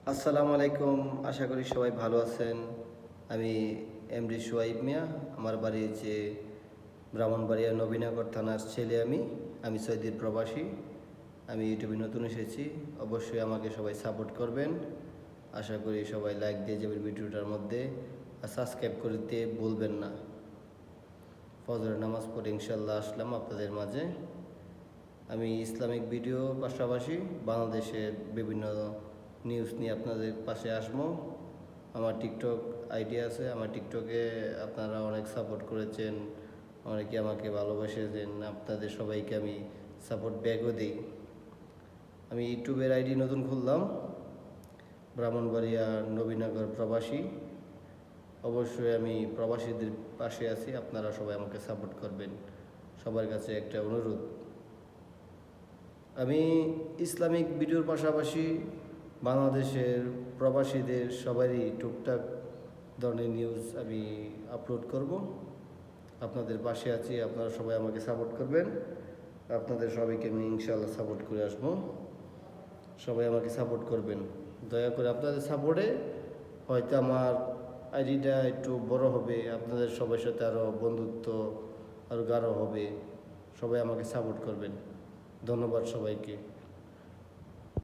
আসসালামু আলাইকুম। আশা করি সবাই ভালো আছেন। আমি এমডি সোহাইব মিয়া। আমার বাড়ি হচ্ছে ব্রাহ্মণবাড়িয়া নবীনগর থানার ছেলে আমি সৌদির প্রবাসী। আমি ইউটিউবে নতুন এসেছি। অবশ্যই আমাকে সবাই সাপোর্ট করবেন। আশা করি সবাই লাইক দিয়ে যাবেন ভিডিওটার মধ্যে, আর সাবস্ক্রাইব করতে ভুলবেন না। ফজরের নামাজ পড়ে ইনশাল্লাহ আসলাম আপনাদের মাঝে। আমি ইসলামিক ভিডিও পাশাপাশি বাংলাদেশের বিভিন্ন নিউজ নিয়ে আপনাদের পাশে আসবো। আমার টিকটক আইডি আছে। আমার টিকটকে আপনারা অনেক সাপোর্ট করেছেন, অনেকে আমাকে ভালোবেসেছেন। আপনাদের সবাইকে আমি সাপোর্ট ব্যাকও দিই। আমি ইউটিউবের আইডি নতুন খুললাম, ব্রাহ্মণবাড়িয়া নবীনগর প্রবাসী। অবশ্যই আমি প্রবাসীদের পাশে আছি, আপনারা সবাই আমাকে সাপোর্ট করবেন। সবার কাছে একটা অনুরোধ। আমি ইসলামিক ভিডিওর পাশাপাশি বাংলাদেশের প্রবাসীদের সবারই টুকটাক ধরনের নিউজ আমি আপলোড করব। আপনাদের পাশে আছি, আপনারা সবাই আমাকে সাপোর্ট করবেন। আপনাদের সবাইকে আমি ইনশাআল্লাহ সাপোর্ট করে আসবো। সবাই আমাকে সাপোর্ট করবেন, দয়া করে। আপনাদের সাপোর্টে হয়তো আমার আইডিটা একটু বড় হবে, আপনাদের সবার সাথে আরও বন্ধুত্ব আরও গাঢ় হবে। সবাই আমাকে সাপোর্ট করবেন। ধন্যবাদ সবাইকে।